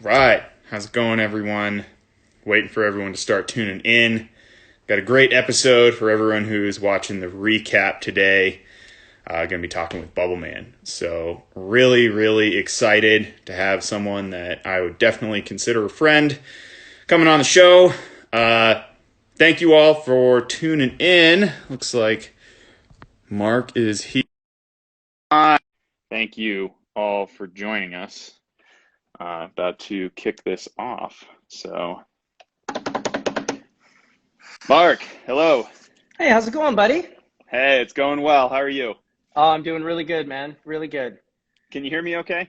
Right. How's it going, everyone? Waiting for everyone to start tuning in. Got a great episode for everyone who's watching the recap today. Going to be talking with Bubbleman. So, really excited to have someone that I would definitely consider a friend coming on the show. Thank you all for tuning in. Looks like Marc is here. Hi. Thank you all for joining us. About to kick this off. So, Marc, hello. Hey, how's it going, buddy? Hey, it's going well. How are you? Oh, I'm doing really good, man. Really good. Can you hear me okay?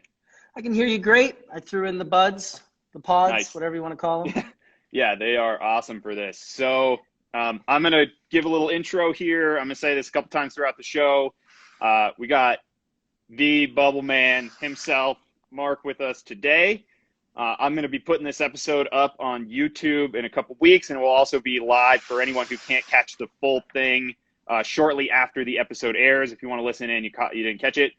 I can hear you great. I threw in the buds, the pods, Nice. whatever you want to call them. Yeah, they are awesome for this. So, I'm going to give a little intro here. I'm going to say this a couple times throughout the show. We got the Bubble Man himself, Marc, with us today. I'm going to be putting this episode up on YouTube in a couple weeks, and it will also be live for anyone who can't catch the full thing shortly after the episode airs. If you want to listen in, you didn't catch it,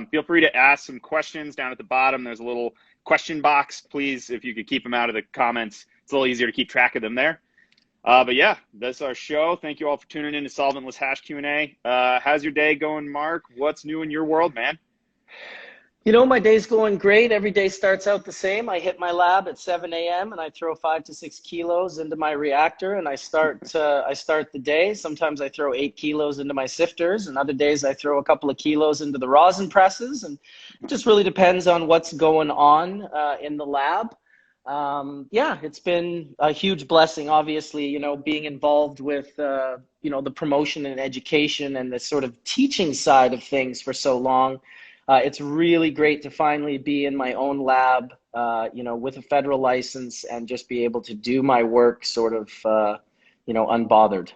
feel free to ask some questions down at the bottom. There's a little question box. Please, if you could keep them out of the comments, it's a little easier to keep track of them there. But yeah, that's our show. Thank you all for tuning in to Solventless Hash Q&A. How's your day going, Marc? What's new in your world, man? You know, my day's going great. Every day starts out the same. I hit my lab at 7 a.m. and I throw 5 to 6 kilos into my reactor and I start the day. Sometimes I throw 8 kilos into my sifters, and other days I throw a couple of kilos into the rosin presses, and it just really depends on what's going on in the lab. Yeah, it's been a huge blessing, obviously, you know, being involved with, the promotion and education and the sort of teaching side of things for so long. It's really great to finally be in my own lab, with a federal license and just be able to do my work sort of, unbothered.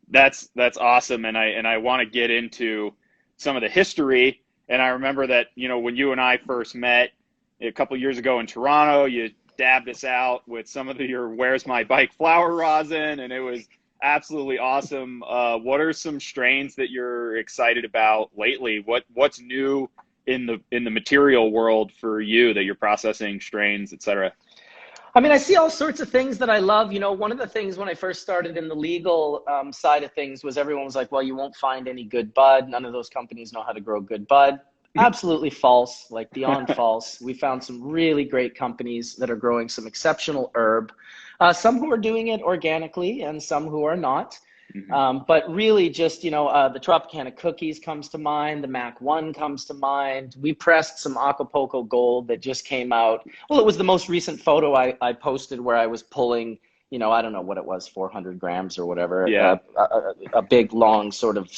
That's awesome, and I want to get into some of the history. And I remember that, when you and I first met a couple years ago in Toronto, you dabbed us out with some of your "Where's My Bike" flower rosin, and it was absolutely awesome. What are some strains that you're excited about lately? What's new in the material world for you that you're processing, strains, etc.? I mean, I see all sorts of things that I love. You know, one of the things when I first started in the legal side of things was everyone was like, well, you won't find any good bud. None of those companies know how to grow good bud. Absolutely false, like beyond false. We found some really great companies that are growing some exceptional herb. Some who are doing it organically and some who are not. But really just, the Tropicana cookies comes to mind. The Mac 1 comes to mind. We pressed some Acapulco Gold that just came out. Well, it was the most recent photo I posted where I was pulling, I don't know what it was, 400 grams or whatever. Yeah. A big, long sort of,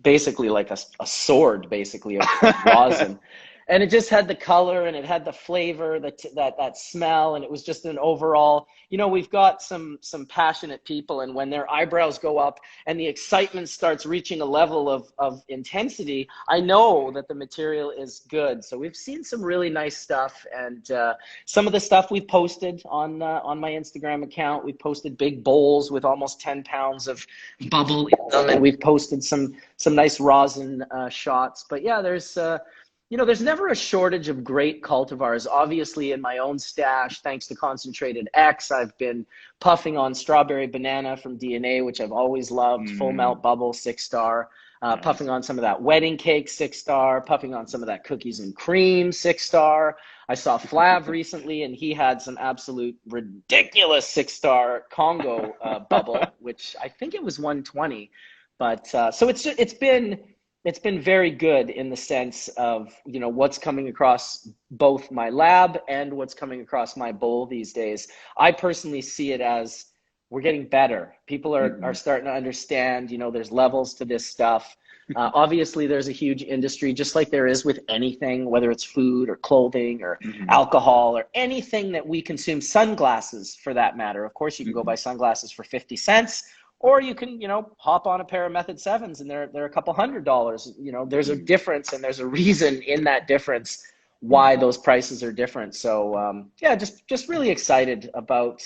basically like a sword, basically, of rosin. And it just had the color and it had the flavor, that smell, and it was just an overall, we've got some passionate people, and when their eyebrows go up and the excitement starts reaching a level of intensity, I know that the material is good. So we've seen some really nice stuff, and some of the stuff we've posted on my Instagram account. We posted big bowls with almost 10 pounds of bubble in them, and we've posted some nice rosin shots. But yeah, there's never a shortage of great cultivars. Obviously, in my own stash, thanks to Concentrated X, I've been puffing on Strawberry Banana from DNA, which I've always loved, Full Melt Bubble, 6-star, Nice. puffing on some of that Wedding Cake, 6-star, puffing on some of that Cookies and Cream, 6-star. I saw Flav recently, and he had some absolute ridiculous 6-star Congo bubble, which I think it was 120. But so it's been very good in the sense of, what's coming across both my lab and what's coming across my bowl these days. I personally see it as we're getting better. People are starting to understand, there's levels to this stuff. Obviously, there's a huge industry, just like there is with anything, whether it's food or clothing or alcohol or anything that we consume, sunglasses for that matter. Of course, you can go buy sunglasses for 50 cents. Or you can, hop on a pair of Method 7s and they're a couple $100. There's a difference, and there's a reason in that difference why those prices are different. So yeah, just really excited about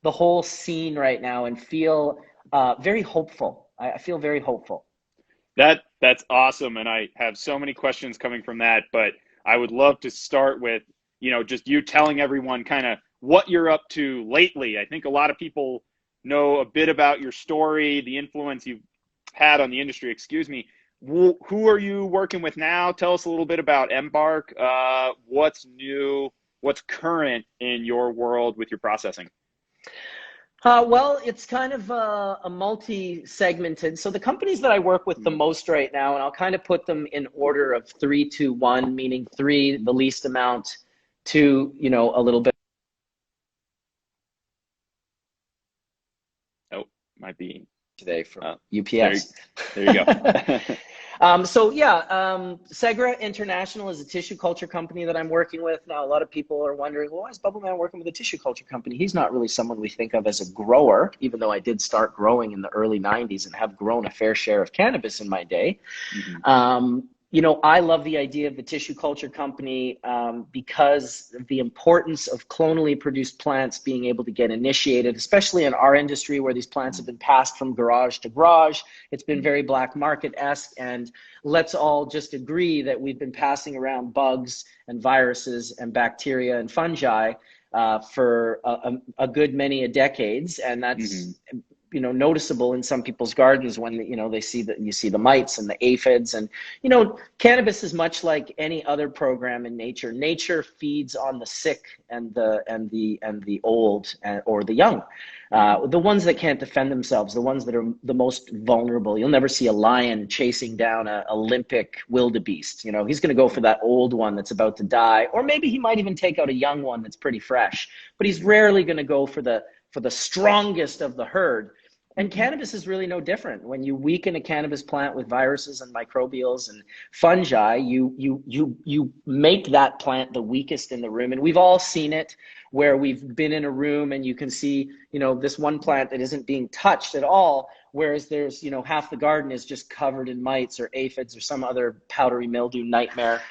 the whole scene right now, and feel very hopeful. I feel very hopeful. That's awesome, and I have so many questions coming from that, but I would love to start with just you telling everyone kind of what you're up to lately. I think a lot of people know a bit about your story, the influence you've had on the industry. Excuse me. Who are you working with now? Tell us a little bit about Embark. What's new? What's current in your world with your processing? Well, it's kind of a multi-segmented. So the companies that I work with the most right now, and I'll kind of put them in order of 3, 2, 1, meaning 3, the least amount, 2, a little bit. Oh, might be Today from UPS. There you go. Segra International is a tissue culture company that I'm working with. Now, a lot of people are wondering, well, why is Bubbleman working with a tissue culture company? He's not really someone we think of as a grower, even though I did start growing in the early 90s and have grown a fair share of cannabis in my day. I love the idea of the tissue culture company because of the importance of clonally produced plants being able to get initiated, especially in our industry where these plants have been passed from garage to garage. It's been very black market-esque, and let's all just agree that we've been passing around bugs and viruses and bacteria and fungi for a good many decades, and that's noticeable in some people's gardens when they see that you see the mites and the aphids. And cannabis is much like any other program in nature. Nature feeds on the sick and the old or the young, the ones that can't defend themselves, the ones that are the most vulnerable. You'll never see a lion chasing down a Olympic wildebeest. He's going to go for that old one that's about to die, or maybe he might even take out a young one that's pretty fresh, but he's rarely going to go for the strongest of the herd. And cannabis is really no different. When you weaken a cannabis plant with viruses and microbials and fungi, you make that plant the weakest in the room. And we've all seen it where we've been in a room and you can see, this one plant that isn't being touched at all, whereas there's, half the garden is just covered in mites or aphids or some other powdery mildew nightmare.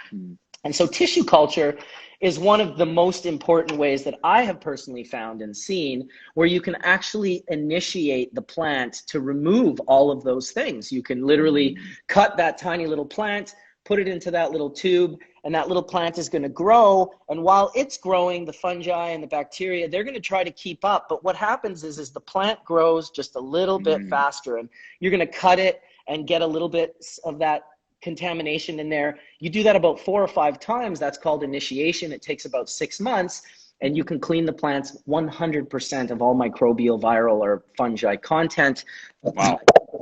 And so tissue culture is one of the most important ways that I have personally found and seen where you can actually initiate the plant to remove all of those things. You can literally cut that tiny little plant, put it into that little tube, and that little plant is going to grow. And while it's growing, the fungi and the bacteria, they're going to try to keep up. But what happens is the plant grows just a little bit faster, and you're going to cut it and get a little bit of that contamination in there. You do that about 4 or 5 times. That's called initiation. It takes about 6 months, and you can clean the plants 100% of all microbial, viral, or fungi content. Wow.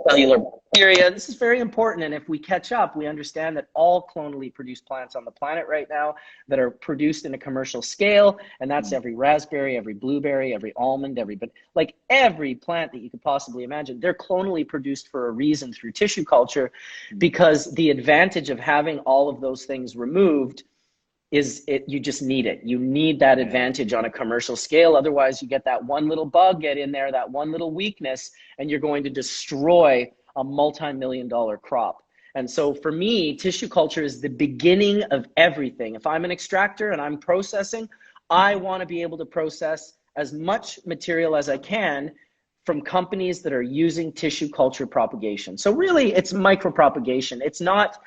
Cellular bacteria. This is very important. And if we catch up, we understand that all clonally produced plants on the planet right now that are produced in a commercial scale, and that's every raspberry, every blueberry, every almond, every plant that you could possibly imagine, they're clonally produced for a reason through tissue culture, because the advantage of having all of those things removed is you just need it. You need that advantage on a commercial scale. Otherwise, you get that one little bug get in there, that one little weakness, and you're going to destroy a multi-million-dollar crop. And so for me, tissue culture is the beginning of everything. If I'm an extractor and I'm processing, I want to be able to process as much material as I can from companies that are using tissue culture propagation. So really, it's micropropagation. It's not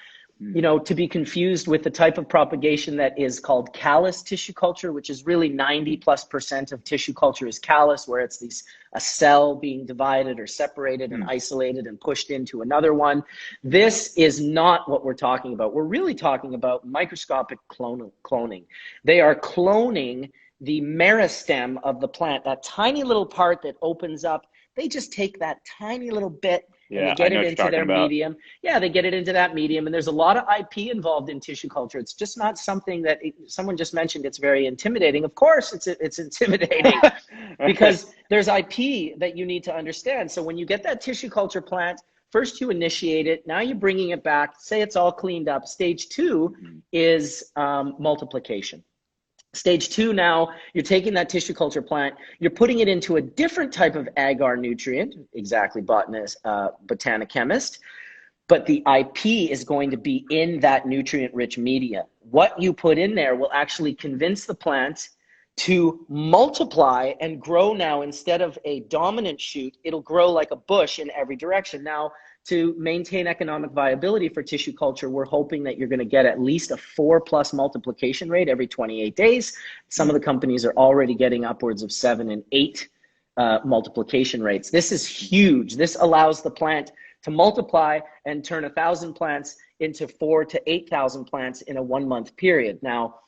to be confused with the type of propagation that is called callus tissue culture, which is really 90+% of tissue culture is callus, where it's a cell being divided or separated and isolated and pushed into another one. This is not what we're talking about. We're really talking about microscopic cloning. They are cloning the meristem of the plant, that tiny little part that opens up. They just take that tiny little bit and they get it into their medium. Yeah, they get it into that medium. And there's a lot of IP involved in tissue culture. It's just not something that someone just mentioned. It's very intimidating. Of course, it's intimidating because there's IP that you need to understand. So when you get that tissue culture plant, first you initiate it. Now you're bringing it back. Say it's all cleaned up. Stage 2 is multiplication. Stage 2, now you're taking that tissue culture plant, you're putting it into a different type of agar nutrient, exactly, botanist, botanochemist, but the IP is going to be in that nutrient-rich media. What you put in there will actually convince the plant to multiply and grow now. Instead of a dominant shoot, it'll grow like a bush in every direction. Now, to maintain economic viability for tissue culture, we're hoping that you're going to get at least a 4+ multiplication rate every 28 days. Some of the companies are already getting upwards of 7 and 8 multiplication rates. This is huge. This allows the plant to multiply and turn 1,000 plants into 4,000 to 8,000 plants in a 1-month period. Now,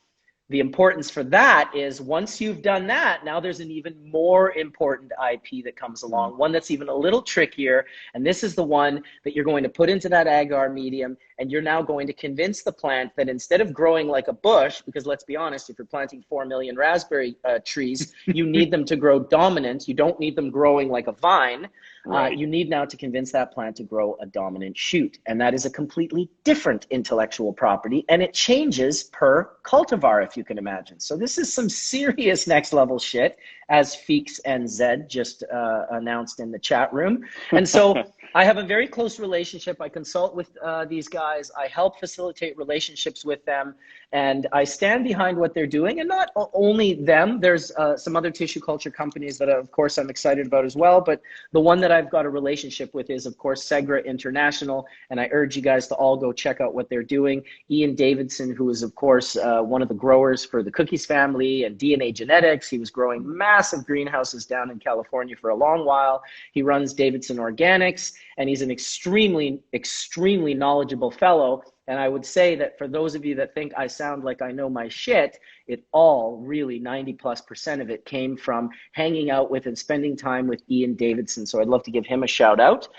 the importance for that is once you've done that, now there's an even more important IP that comes along, one that's even a little trickier. And this is the one that you're going to put into that agar medium, and you're now going to convince the plant that instead of growing like a bush, because let's be honest, if you're planting 4 million raspberry trees, you need them to grow dominant. You don't need them growing like a vine. Right. You need now to convince that plant to grow a dominant shoot. And that is a completely different intellectual property, and it changes per cultivar, if you can imagine. So this is some serious next level shit, as Feeks and Zed just announced in the chat room. And so I have a very close relationship. I consult with these guys. I help facilitate relationships with them, and I stand behind what they're doing. And not only them, there's some other tissue culture companies that, of course, I'm excited about as well. But the one that I've got a relationship with is, of course, Segra International. And I urge you guys to all go check out what they're doing. Ian Davidson, who is, of course, one of the growers for the Cookies family and DNA Genetics. He was growing massive greenhouses down in California for a long while. He runs Davidson Organics, and he's an extremely, extremely knowledgeable fellow. And I would say that for those of you that think I sound like I know my shit, it all really 90+% of it came from hanging out with and spending time with Ian Davidson. So I'd love to give him a shout out.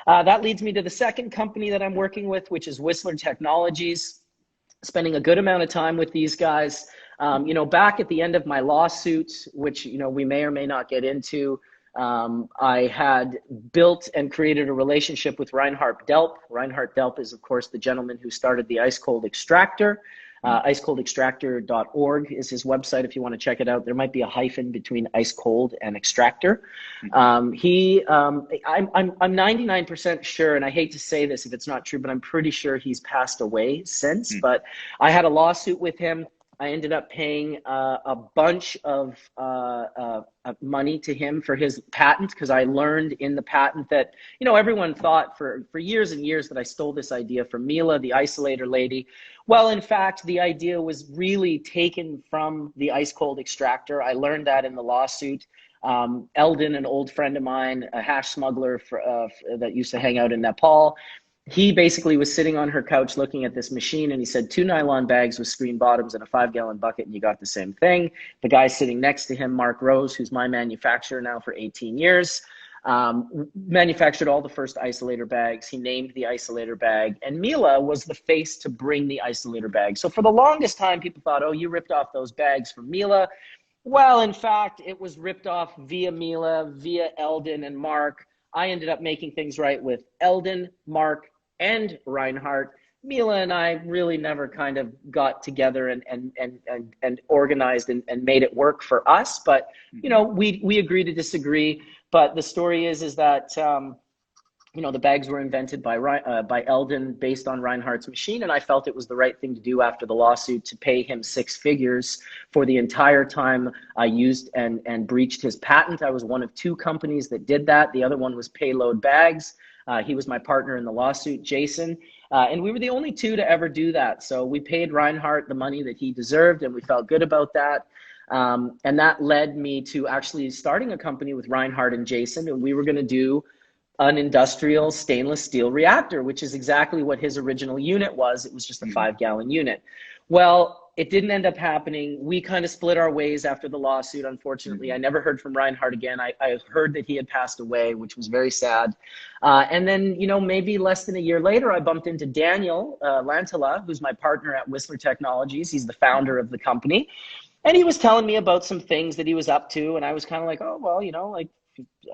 That leads me to the second company that I'm working with, which is Whistler Technologies. Spending a good amount of time with these guys. You know, back at the end of my lawsuit, which, you know, we may or may not get into, I had built and created a relationship with Reinhard Delp. Reinhard Delp is, of course, the gentleman who started the Ice Cold Extractor. IceColdExtractor.org is his website if you want to check it out. There might be a hyphen between Ice Cold and Extractor. I'm 99% sure, and I hate to say this if it's not true, but I'm pretty sure he's passed away since. But I had a lawsuit with him. I ended up paying a bunch of money to him for his patent, because I learned in the patent that, you know, everyone thought for years and years that I stole this idea from Mila, the isolator lady. Well, in fact, the idea was really taken from the Ice Cold Extractor. I learned that in the lawsuit. Eldon, an old friend of mine, a hash smuggler that used to hang out in Nepal, he basically was sitting on her couch looking at this machine, and he said 2 nylon bags with screen bottoms and a 5-gallon bucket, and you got the same thing. The guy sitting next to him, Marc Rose, who's my manufacturer now for 18 years, manufactured all the first isolator bags. He named the isolator bag, and Mila was the face to bring the isolator bag. So for the longest time, people thought, oh, you ripped off those bags from Mila. Well, in fact, it was ripped off via Mila, via Eldon and Marc. I ended up making things right with Eldon, Marc, and Reinhard. Mila and I really never kind of got together and organized and made it work for us. But, you know, we agree to disagree. But the story is that, you know, the bags were invented by Eldon based on Reinhardt's machine. And I felt it was the right thing to do after the lawsuit to pay him 6 figures for the entire time I used and breached his patent. I was one of 2 companies that did that. The other one was Payload Bags. He was my partner in the lawsuit, Jason. And we were the only 2 to ever do that. So we paid Reinhardt the money that he deserved, and we felt good about that. And that led me to actually starting a company with Reinhardt and Jason, and we were going to do an industrial stainless steel reactor, which is exactly what his original unit was. It was just a 5-gallon unit. Well, it didn't end up happening. We kind of split our ways after the lawsuit, unfortunately. I never heard from Reinhardt again. I heard that he had passed away, which was very sad. And then, you know, maybe less than a year later, I bumped into Daniel Lantala, who's my partner at Whistler Technologies. He's the founder of the company. And he was telling me about some things that he was up to. And I was kind of like, oh, well, you know, like,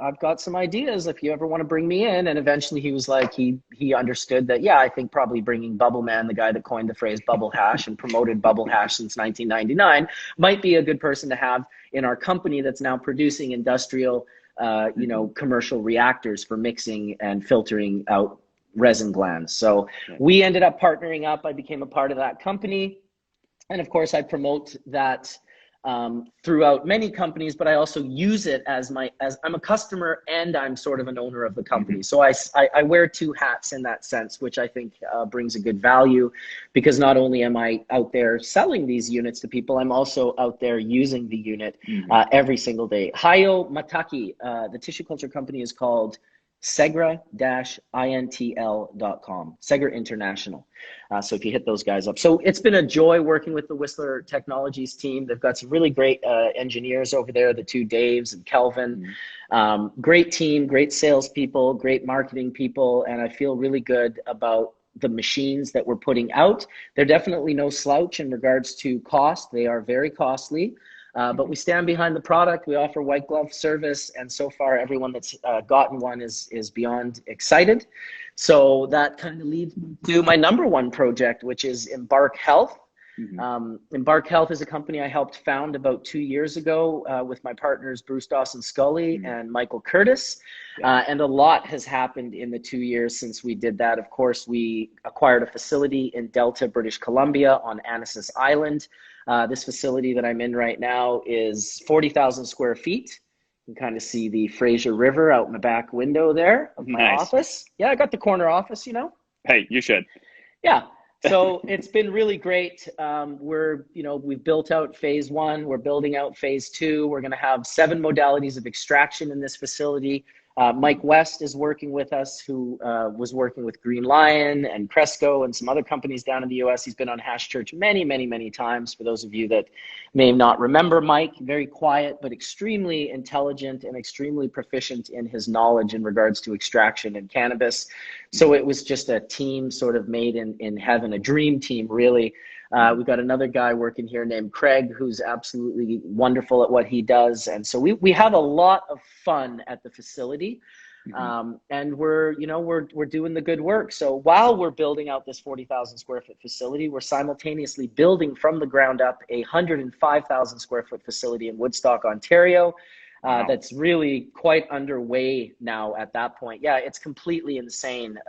I've got some ideas if you ever want to bring me in. And eventually he was like, he understood that, yeah, I think probably bringing Bubbleman, the guy that coined the phrase bubble hash and promoted bubble hash since 1999, might be a good person to have in our company that's now producing industrial, you know, commercial reactors for mixing and filtering out resin glands. So we ended up partnering up. I became a part of that company. And of course I promote that throughout many companies, but I also use it as I'm a customer and I'm sort of an owner of the company. So I wear two hats in that sense, which I think brings a good value, because not only am I out there selling these units to people, I'm also out there using the unit every single day. Hayo Mataki, the tissue culture company is called Segra-intl.com, Segra International. So if you hit those guys up. So it's been a joy working with the Whistler Technologies team. They've got some really great engineers over there, the two Daves and Kelvin. Great team, great salespeople, great marketing people, and I feel really good about the machines that we're putting out. They're definitely no slouch in regards to cost. They are very costly. But we stand behind the product. We offer white glove service, and so far everyone that's gotten one is beyond excited. So that kind of leads me to my number one project, which is Embark Health. Embark Health is a company I helped found about 2 years ago with my partners Bruce Dawson Scully and Michael Curtis. And a lot has happened in the 2 years since we did that. Of course, we acquired a facility in Delta, British Columbia on Annacis Island. This facility that I'm in right now is 40,000 square feet. You can kind of see the Fraser River out in the back window there of my office. Yeah, I got the corner office, you know. Hey, you should. Yeah. So it's been really great. We've built out phase 1. We're building out phase 2. We're going to have 7 modalities of extraction in this facility. Mike West is working with us, who was working with Green Lion and Cresco and some other companies down in the US. He's been on Hash Church many, many, many times. For those of you that may not remember Mike, very quiet, but extremely intelligent and extremely proficient in his knowledge in regards to extraction and cannabis. So it was just a team sort of made in heaven, a dream team, really. We've got another guy working here named Craig, who's absolutely wonderful at what he does. And so we have a lot of fun at the facility. And we're doing the good work. So while we're building out this 40,000 square foot facility, we're simultaneously building from the ground up a 105,000 square foot facility in Woodstock, Ontario. That's really quite underway now at that point. Yeah, it's completely insane.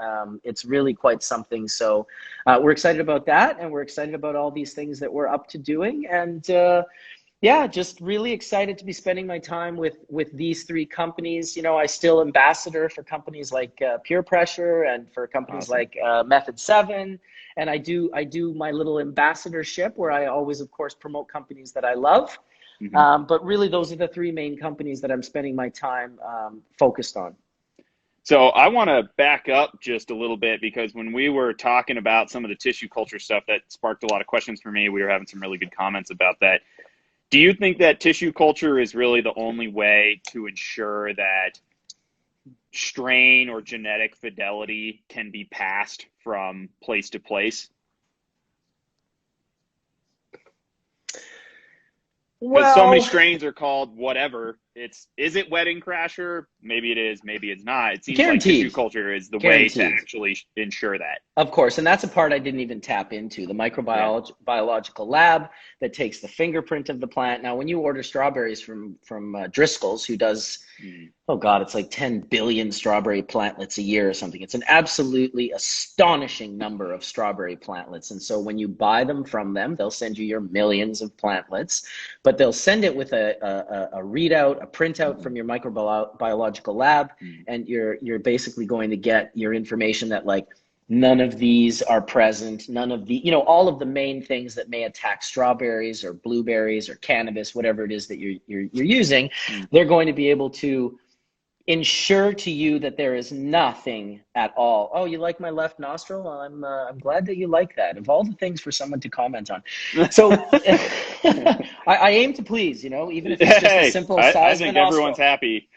It's really quite something. So we're excited about that, and we're excited about all these things that we're up to doing. And yeah, just really excited to be spending my time with these 3 companies. You know, I still ambassador for companies like Pure Pressure and for companies like Method 7. And I do my little ambassadorship where I always, of course, promote companies that I love. But really, those are the 3 main companies that I'm spending my time focused on. So I want to back up just a little bit, because when we were talking about some of the tissue culture stuff, that sparked a lot of questions for me. We were having some really good comments about that. Do you think that tissue culture is really the only way to ensure that strain or genetic fidelity can be passed from place to place? Because so many strains are called whatever. Is it Wedding Crasher? Maybe it is, maybe it's not. It seems like tissue culture is the way to actually ensure that. Of course, and that's a part I didn't even tap into. The microbiological lab that takes the fingerprint of the plant. Now, when you order strawberries from Driscoll's, who does, oh God, it's like 10 billion strawberry plantlets a year or something. It's an absolutely astonishing number of strawberry plantlets. And so when you buy them from them, they'll send you your millions of plantlets, but they'll send it with a readout, a printout from your microbiological lab, and you're basically going to get your information that, like, none of these are present, none of the, all of the main things that may attack strawberries or blueberries or cannabis, whatever it is that you're using. They're going to be able to ensure to you that there is nothing at all. Oh, you like my left nostril? Well, I'm glad that you like that. Of all the things for someone to comment on. So I aim to please, even if it's just a simple size. I think everyone's happy.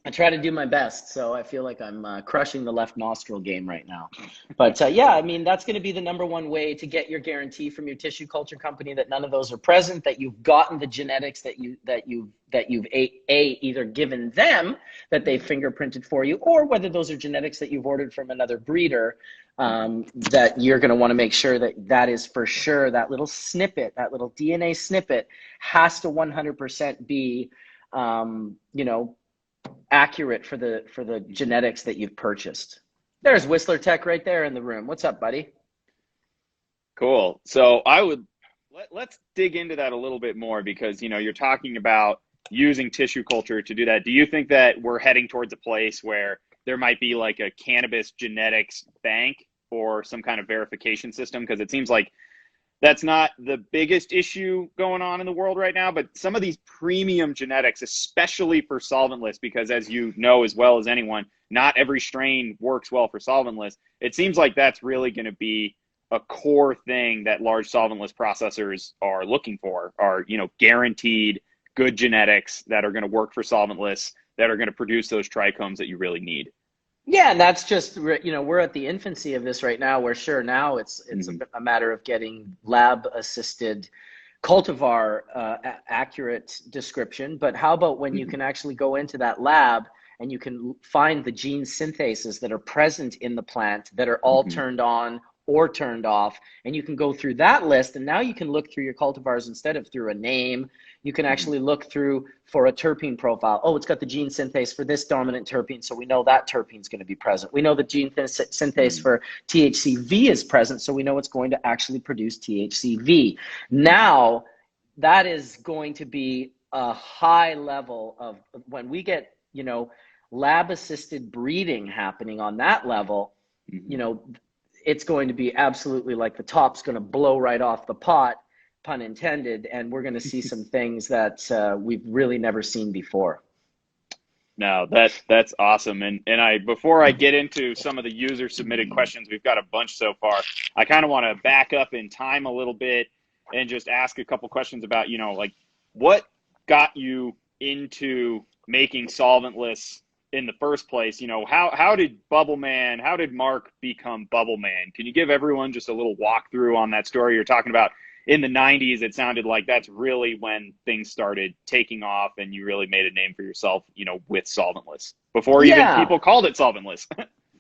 I try to do my best, so I feel like I'm crushing the left nostril game right now. But yeah, I mean, that's going to be the number one way to get your guarantee from your tissue culture company that none of those are present, that you've gotten the genetics that you've either given them, that they fingerprinted for you, or whether those are genetics that you've ordered from another breeder, that you're going to want to make sure that is for sure, that little snippet, that little DNA snippet has to 100% be, accurate for the genetics that you've purchased. There's Whistler Tech right there in the room. What's up, buddy? Cool. So I would Let's dig into that a little bit more because, you're talking about using tissue culture to do that. Do you think that we're heading towards a place where there might be like a cannabis genetics bank or some kind of verification system? Because it seems like that's not the biggest issue going on in the world right now, but some of these premium genetics, especially for solventless, because as you know as well as anyone, not every strain works well for solventless. It seems like that's really going to be a core thing that large solventless processors are looking for, are, guaranteed good genetics that are going to work for solventless, that are going to produce those trichomes that you really need. Yeah, and that's just, we're at the infancy of this right now, where sure, now it's a matter of getting lab assisted cultivar accurate description. But how about when you can actually go into that lab and you can find the gene synthases that are present in the plant that are all turned on or turned off, and you can go through that list, and now you can look through your cultivars instead of through a name. You can actually look through for a terpene profile. Oh, it's got the gene synthase for this dominant terpene, so we know that terpene is going to be present. We know the gene synthase for THCV is present, so we know it's going to actually produce THCV. Now, that is going to be a high level of when we get, lab-assisted breeding happening on that level, it's going to be absolutely like the top's going to blow right off the pot, pun intended, and we're going to see some things that we've really never seen before. No, that's awesome. And before I get into some of the user submitted questions, we've got a bunch so far. I kind of want to back up in time a little bit and just ask a couple questions about, like what got you into making solventless in the first place? How did Bubbleman, how did Marc become Bubbleman? Can you give everyone just a little walkthrough on that story? You're talking about in the 90s, it sounded like that's really when things started taking off and you really made a name for yourself, with solventless before even people called it solventless.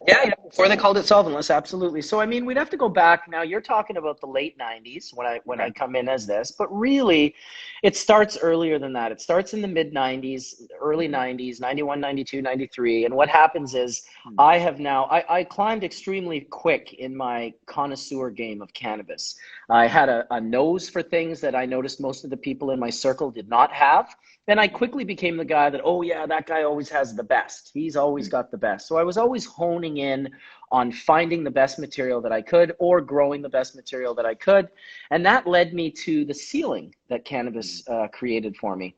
Yeah, before they called it solventless, absolutely. So, we'd have to go back. Now, you're talking about the late 90s when I come in as this, but really, it starts earlier than that. It starts in the mid-90s, early 90s, 91, 92, 93. And what happens is I climbed extremely quick in my connoisseur game of cannabis. I had a nose for things that I noticed most of the people in my circle did not have. Then I quickly became the guy that, oh yeah, that guy always has the best. He's always got the best. So I was always honing in on finding the best material that I could or growing the best material that I could. And that led me to the ceiling that cannabis created for me.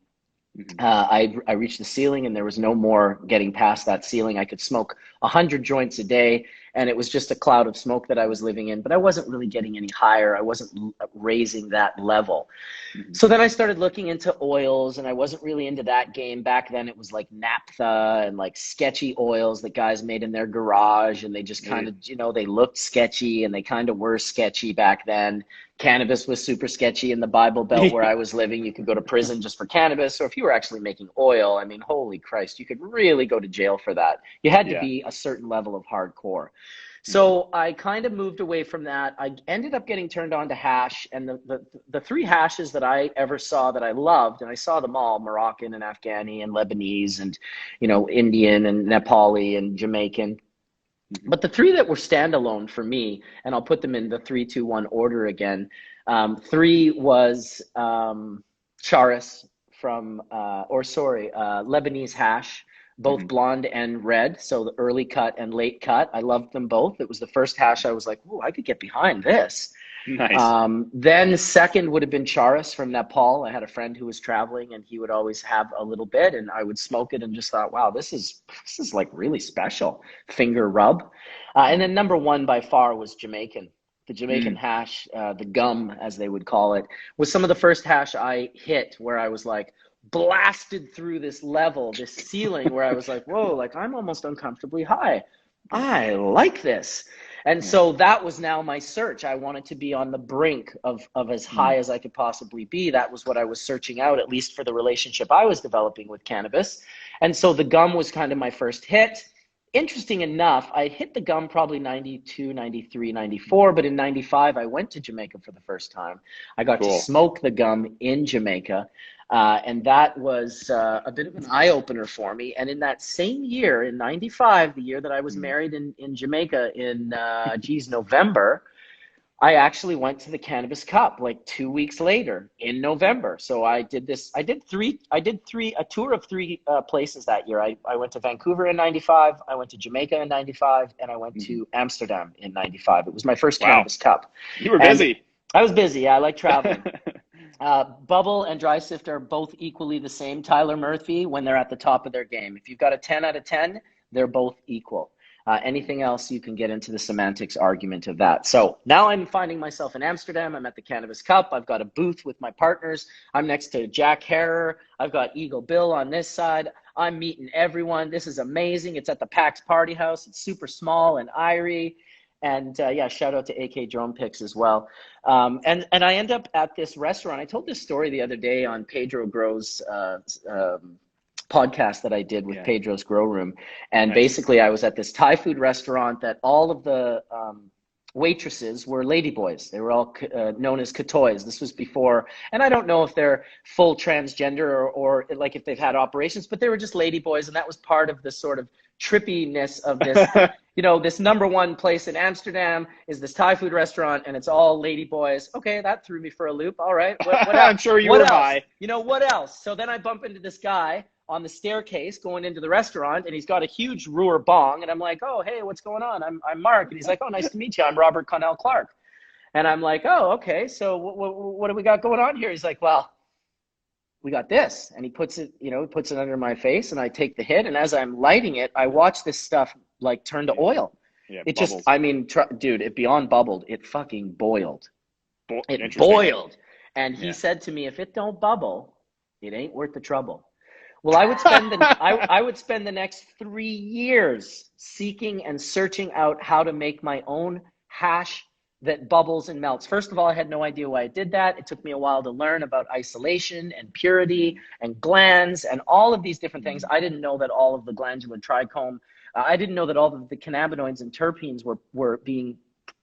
I reached the ceiling and there was no more getting past that ceiling. I could smoke 100 joints a day and it was just a cloud of smoke that I was living in, but I wasn't really getting any higher. I wasn't raising that level. So then I started looking into oils and I wasn't really into that game. Back then it was like naphtha and like sketchy oils that guys made in their garage, and they just kind of, they looked sketchy and they kind of were sketchy back then. Cannabis was super sketchy in the Bible Belt where I was living. You could go to prison just for cannabis. So if you were actually making oil, holy Christ, you could really go to jail for that. You had to be a certain level of hardcore. So I kind of moved away from that. I ended up getting turned on to hash, and the three hashes that I ever saw that I loved, and I saw them all, Moroccan and Afghani and Lebanese and, Indian and Nepali and Jamaican. But the three that were standalone for me, and I'll put them in the 3-2-1 order again. 3 was Charis from, Lebanese hash, both blonde and red. So the early cut and late cut. I loved them both. It was the first hash I was like, oh, I could get behind this. Nice. Then second would have been Charis from Nepal. I had a friend who was traveling and he would always have a little bit and I would smoke it and just thought, wow, this is like really special. Finger rub. And then number 1 by far was Jamaican. The Jamaican hash, the gum as they would call it, was some of the first hash I hit where I was like blasted through this level, this ceiling where I was like, whoa, like I'm almost uncomfortably high. I like this. And so that was now my search. I wanted to be on the brink of as high as I could possibly be. That was what I was searching out, at least for the relationship I was developing with cannabis. And so the gum was kind of my first hit. Interesting enough, I hit the gum probably 92, 93, 94, but in 95, I went to Jamaica for the first time. I got to smoke the gum in Jamaica. And that was a bit of an eye-opener for me. And in that same year, in 95, the year that I was married in Jamaica in, November, I actually went to the Cannabis Cup like 2 weeks later in November. So I did a tour of three places that year. I went to Vancouver in 95, I went to Jamaica in 95, and I went to Amsterdam in 95. It was my first Wow. Cannabis Cup. You were And busy. I was busy. Yeah, I like traveling. Bubble and Dry Sift are both equally the same, Tyler Murphy, when they're at the top of their game. If you've got a 10 out of 10, they're both equal. Anything else, you can get into the semantics argument of that. So now I'm finding myself in Amsterdam. I'm at the Cannabis Cup. I've got a booth with my partners. I'm next to Jack Harrer. I've got Eagle Bill on this side. I'm meeting everyone. This is amazing. It's at the PAX Party House. It's super small and irie. And yeah, shout out to AK Drone Picks as well. And I end up at this restaurant. I told this story the other day on Pedro Grow's podcast that I did with Pedro's Grow Room. And basically I was at this Thai food restaurant that all of the waitresses were ladyboys. They were all known as katoys. This was before, and I don't know if they're full transgender or like if they've had operations, but they were just ladyboys. And that was part of the sort of trippiness of this, you know, this number one place in Amsterdam is this Thai food restaurant and it's all ladyboys. Okay, that threw me for a loop. All right. What else? I'm sure you were high. You know, what else? So then I bump into this guy on the staircase going into the restaurant, and he's got a huge Ruhr bong, and I'm like, oh, hey, what's going on? I'm Marc. And he's like, oh, nice to meet you. I'm Robert Connell Clark. And I'm like, oh, okay, so what do we got going on here? He's like, well, we got this. And he puts it, you know, puts it under my face, and I take the hit, and as I'm lighting it, I watch this stuff like turn to oil. Yeah, it bubbles. just, I mean, dude, it beyond bubbled. It fucking boiled. It boiled. And he said to me, if it don't bubble, it ain't worth the trouble. Well, I would spend the next 3 years seeking and searching out how to make my own hash that bubbles and melts. First of all, I had no idea why I did that. It took me a while to learn about isolation and purity and glands and all of these different things. I didn't know that all of the glandular trichome, I didn't know that all of the cannabinoids and terpenes were being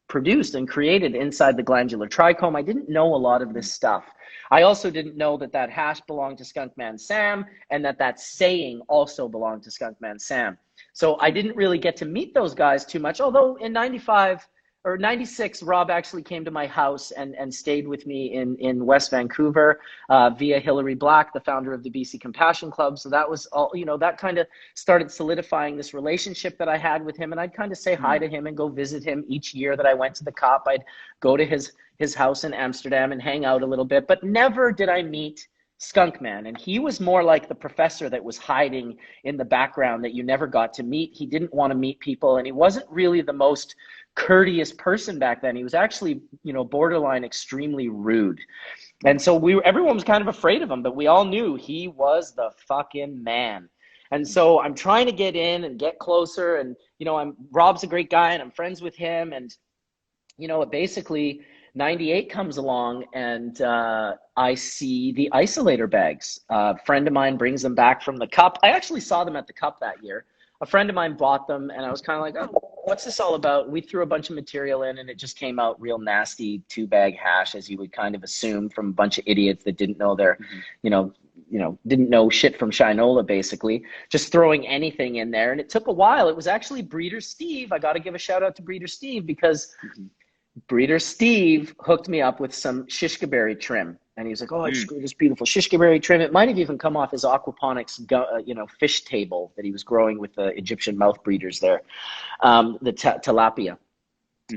produced and created inside the glandular trichome. I didn't know a lot of this stuff. I also didn't know that that hash belonged to Skunkman Sam and that saying also belonged to Skunkman Sam. So I didn't really get to meet those guys too much, although in 95 or 96, Rob actually came to my house and stayed with me in West Vancouver via Hillary Black, the founder of the BC Compassion Club. So that was all, you know, that kind of started solidifying this relationship that I had with him. And I'd kind of say hi to him and go visit him each year that I went to the Cup. I'd go to his house in Amsterdam and hang out a little bit, but never did I meet Skunkman. And he was more like the professor that was hiding in the background that you never got to meet. He didn't want to meet people, and he wasn't really the most courteous person back then. He was actually, you know, borderline extremely rude. And so everyone was kind of afraid of him, but we all knew he was the fucking man. And so I'm trying to get in and get closer, and, you know, Rob's a great guy and I'm friends with him. And, you know, basically 98 comes along and I see the isolator bags. A friend of mine brings them back from the Cup. I actually saw them at the Cup that year. A friend of mine bought them, and I was kind of like, oh, what's this all about? We threw a bunch of material in, and it just came out real nasty 2-bag hash, as you would kind of assume from a bunch of idiots that didn't know their, you know, didn't know shit from Shinola, basically, just throwing anything in there. And it took a while. It was actually Breeder Steve. I got to give a shout out to Breeder Steve, because Breeder Steve hooked me up with some shishka berry trim. And he was like, oh, I just grew this beautiful shishka berry trim. It might have even come off his aquaponics, you know, fish table that he was growing with the Egyptian mouth breeders there, the tilapia.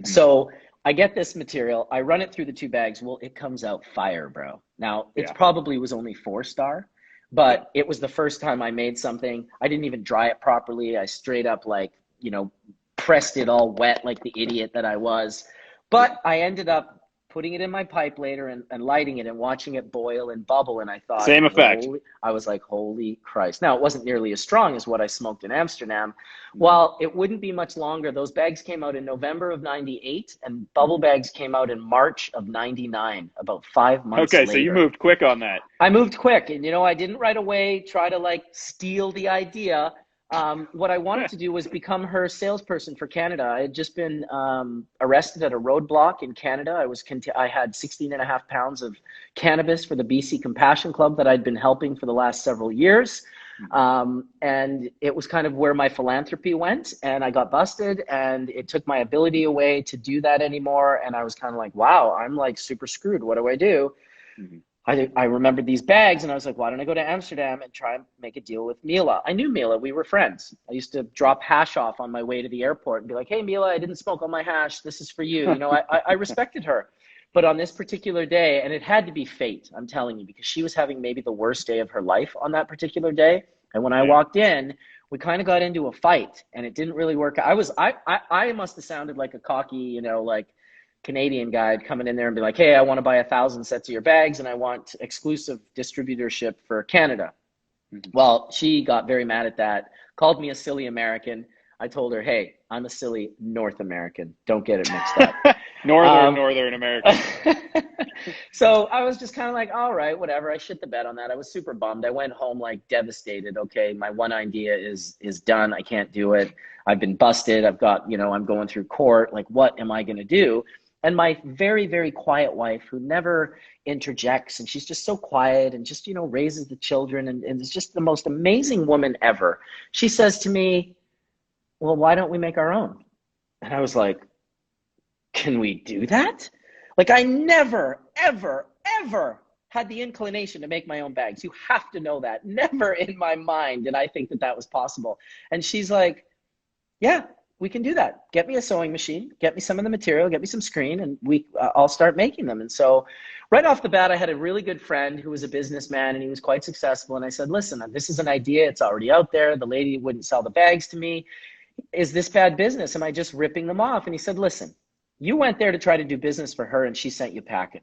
So I get this material. I run it through the 2 bags. Well, it comes out fire, bro. Now, it probably was only 4-star, but it was the first time I made something. I didn't even dry it properly. I straight up, like, you know, pressed it all wet like the idiot that I was. But I ended up putting it in my pipe later and lighting it and watching it boil and bubble. And I thought, same effect. I was like, holy Christ. Now, it wasn't nearly as strong as what I smoked in Amsterdam. Well, it wouldn't be much longer. Those bags came out in November of 98, and bubble bags came out in March of 99, about 5 months later. Okay, so you moved quick on that. I moved quick. And, you know, I didn't right away try to, like, steal the idea. What I wanted to do was become her salesperson for Canada. I had just been arrested at a roadblock in Canada. I had 16.5 pounds of cannabis for the BC Compassion Club that I'd been helping for the last several years. And it was kind of where my philanthropy went, and I got busted, and it took my ability away to do that anymore. And I was kind of like, wow, I'm like super screwed. What do I do? Mm-hmm. I remembered these bags, and I was like, why don't I go to Amsterdam and try and make a deal with Mila? I knew Mila. We were friends. I used to drop hash off on my way to the airport and be like, hey, Mila, I didn't smoke all my hash. This is for you. You know, I respected her. But on this particular day, and it had to be fate, I'm telling you, because she was having maybe the worst day of her life on that particular day. And when I walked in, we kind of got into a fight, and it didn't really work. I must have sounded like a cocky, you know, like Canadian guy coming in there and be like, hey, I want to buy 1,000 sets of your bags, and I want exclusive distributorship for Canada. Mm-hmm. Well, she got very mad at that, called me a silly American. I told her, hey, I'm a silly North American. Don't get it mixed up. Northern American. So I was just kind of like, all right, whatever. I shit the bed on that. I was super bummed. I went home like devastated. Okay, my one idea is done. I can't do it. I've been busted. I've got, you know, I'm going through court. Like, what am I going to do? And my very, very quiet wife, who never interjects, and she's just so quiet and just, you know, raises the children and is just the most amazing woman ever. She says to me, well, why don't we make our own? And I was like, can we do that? Like, I never, ever, ever had the inclination to make my own bags. You have to know that. Never in my mind did I think that that was possible. And she's like, yeah, we can do that. Get me a sewing machine, get me some of the material, get me some screen, and I'll start making them. And so right off the bat, I had a really good friend who was a businessman, and he was quite successful. And I said, listen, this is an idea. It's already out there. The lady wouldn't sell the bags to me. Is this bad business? Am I just ripping them off? And he said, listen, you went there to try to do business for her, and she sent you packing.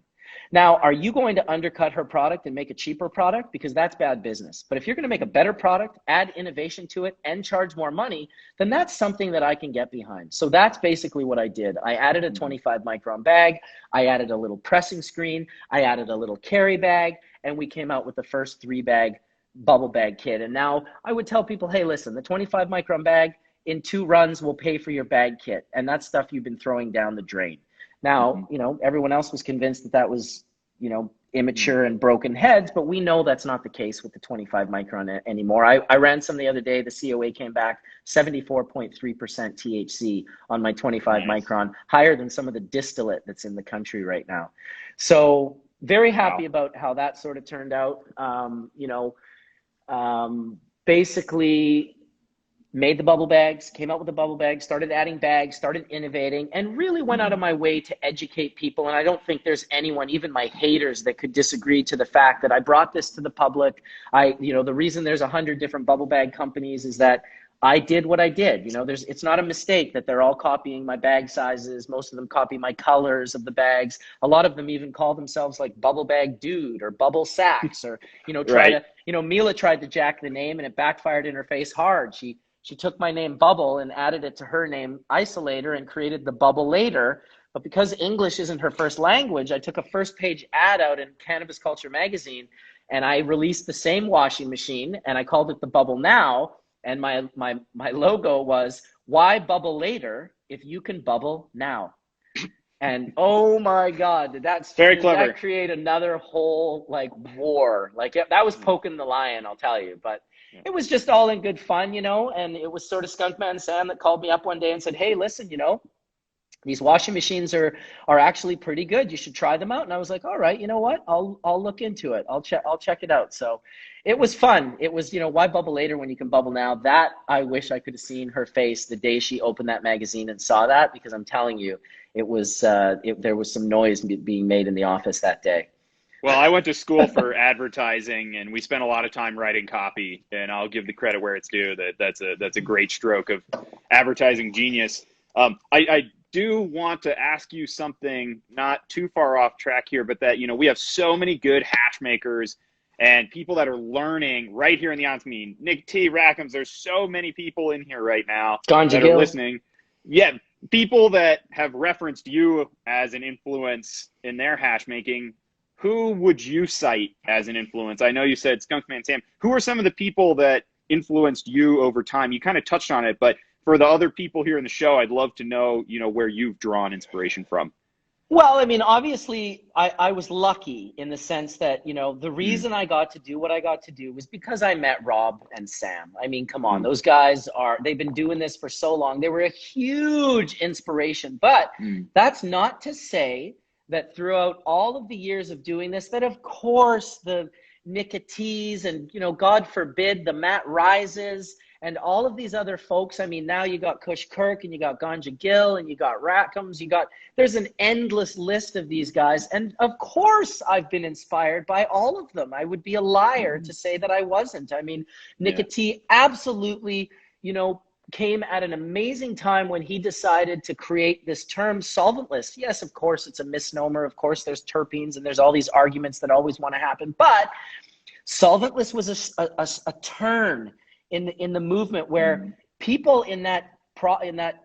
Now, are you going to undercut her product and make a cheaper product? Because that's bad business. But if you're going to make a better product, add innovation to it, and charge more money, then that's something that I can get behind. So that's basically what I did. I added a 25 micron bag. I added a little pressing screen. I added a little carry bag, and we came out with the first 3-bag bubble bag kit. And now I would tell people, hey, listen, the 25 micron bag in 2 runs will pay for your bag kit. And that's stuff you've been throwing down the drain. Now, you know, everyone else was convinced that that was, you know, immature and broken heads, but we know that's not the case with the 25 micron anymore. I ran some the other day. The COA came back 74.3% THC on my 25 micron, higher than some of the distillate that's in the country right now. So very happy about how that sort of turned out. You know, basically made the bubble bags, came out with the bubble bags, started adding bags, started innovating, and really went out of my way to educate people. And I don't think there's anyone, even my haters, that could disagree to the fact that I brought this to the public. You know, the reason there's 100 different bubble bag companies is that I did what I did. You know, it's not a mistake that they're all copying my bag sizes. Most of them copy my colors of the bags. A lot of them even call themselves like Bubble Bag Dude or Bubble Sacks, or, you know, Mila tried to jack the name, and it backfired in her face hard. She took my name Bubble and added it to her name Isolator and created the Bubble Later. But because English isn't her first language, I took a first-page ad out in Cannabis Culture magazine, and I released the same washing machine, and I called it the Bubble Now. And my logo was, why bubble later if you can bubble now? And oh my God, did that create another whole like war? Like that was poking the lion, I'll tell you. But it was just all in good fun, you know. And it was sort of Skunkman Sam that called me up one day and said, hey, listen, you know, these washing machines are actually pretty good. You should try them out. And I was like, all right, you know what? I'll look into it. I'll check it out. So it was fun. It was, you know, why bubble later when you can bubble now? That I wish I could have seen her face the day she opened that magazine and saw that, because I'm telling you, it was there was some noise being made in the office that day. Well, I went to school for advertising, and we spent a lot of time writing copy, and I'll give the credit where it's due. That's a great stroke of advertising genius. I do want to ask you something not too far off track here, but that, you know, we have so many good hash makers and people that are learning right here in the audience. I mean, Nick T. Rackhams, there's so many people in here right now that are listening. Yeah, people that have referenced you as an influence in their hash making. Who would you cite as an influence? I know you said Skunkman Sam. Who are some of the people that influenced you over time? You kind of touched on it, but for the other people here in the show, I'd love to know, you know, where you've drawn inspiration from. Well, I mean, obviously, I was lucky in the sense that, you know, the reason I got to do what I got to do was because I met Rob and Sam. I mean, come on, those guys they've been doing this for so long. They were a huge inspiration. But that's not to say that throughout all of the years of doing this, that of course the Nicotees and, you know, God forbid, the Matt Rises and all of these other folks. I mean, now you got Kush Kirk and you got Ganja Gill and you got Rackham's, there's an endless list of these guys. And of course I've been inspired by all of them. I would be a liar to say that I wasn't. I mean, Nicotee absolutely, you know, came at an amazing time when he decided to create this term solventless. Yes, of course it's a misnomer. Of course there's terpenes and there's all these arguments that always want to happen. But solventless was a turn in the movement where people in that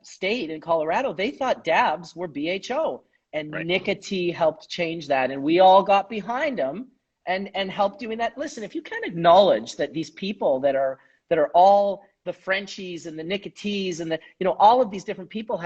state in Colorado, they thought dabs were BHO, and Nicotee helped change that, and we all got behind him and helped doing that. Listen, if you can't acknowledge that these people that are all the Frenchies and the Nicotees and the, you know, all of these different people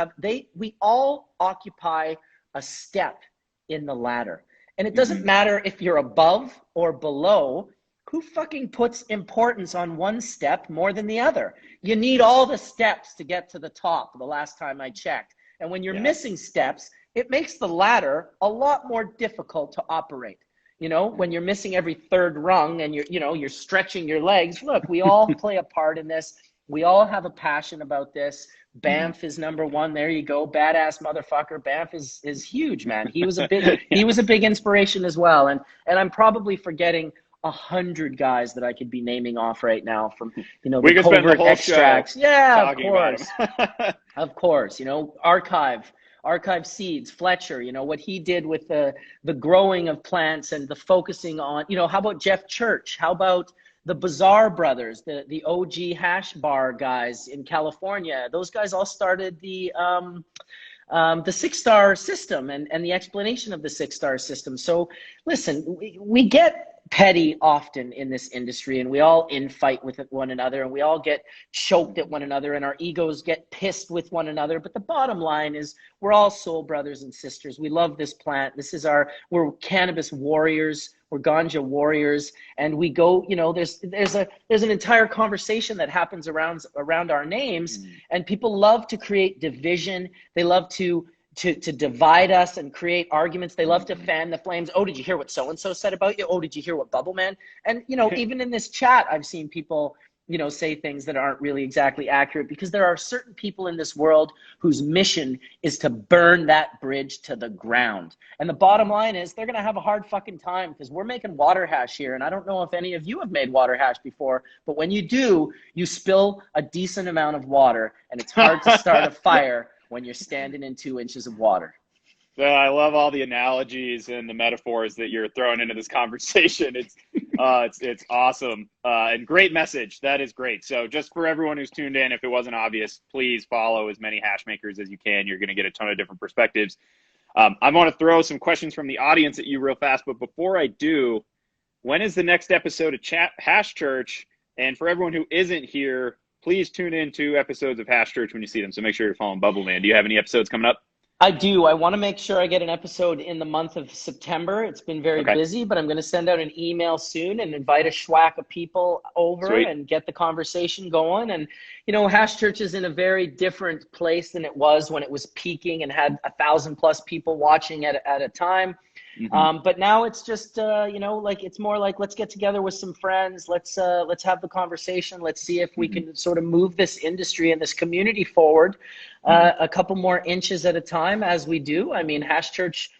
we all occupy a step in the ladder, and it doesn't matter if you're above or below. Who fucking puts importance on one step more than the other? You need all the steps to get to the top, the last time I checked. And when you're missing steps, it makes the ladder a lot more difficult to operate. You know, when you're missing every third rung and you're stretching your legs. Look, we all play a part in this. We all have a passion about this. Banff is number one. There you go. Badass motherfucker. Banff is huge, man. He was a big inspiration as well. And I'm probably forgetting 100 guys that I could be naming off right now from, you know, we the covert extracts. Yeah, of course. Of course, you know, archive seeds, Fletcher, you know, what he did with the growing of plants and the focusing on, you know, how about Jeff Church? How about the Bazaar brothers, the OG hash bar guys in California? Those guys all started the 6-star system and the explanation of the 6-star system. So listen, we get petty often in this industry, and we all infight with one another, and we all get choked at one another, and our egos get pissed with one another. But the bottom line is we're all soul brothers and sisters. We love this plant. We're cannabis warriors. We're ganja warriors, and we go, you know, there's an entire conversation that happens around our names, and people love to create division. They love to divide us and create arguments. They love to fan the flames. Oh, did you hear what so-and-so said about you? Oh, did you hear what Bubbleman? And, you know, even in this chat, I've seen people, you know, say things that aren't really exactly accurate, because there are certain people in this world whose mission is to burn that bridge to the ground. And the bottom line is they're going to have a hard fucking time, because we're making water hash here. And I don't know if any of you have made water hash before, but when you do, you spill a decent amount of water, and it's hard to start a fire when you're standing in 2 inches of water. Well, I love all the analogies and the metaphors that you're throwing into this conversation. It's awesome, and great message. That is great. So just for everyone who's tuned in, if it wasn't obvious, please follow as many hash makers as you can. You're going to get a ton of different perspectives. I want to throw some questions from the audience at you real fast, but before I do, when is the next episode of Hash Church? And for everyone who isn't here, please tune in to episodes of Hash Church when you see them. So make sure you're following Bubbleman. Do you have any episodes coming up? I do. I want to make sure I get an episode in the month of September. It's been very busy, but I'm going to send out an email soon and invite a schwack of people over and get the conversation going. And, you know, Hash Church is in a very different place than it was when it was peaking and had 1,000+ people watching at a time. But now it's just, you know, like, it's more like, let's get together with some friends. Let's have the conversation. Let's see if we can sort of move this industry and this community forward a couple more inches at a time as we do. I mean, Hash Church,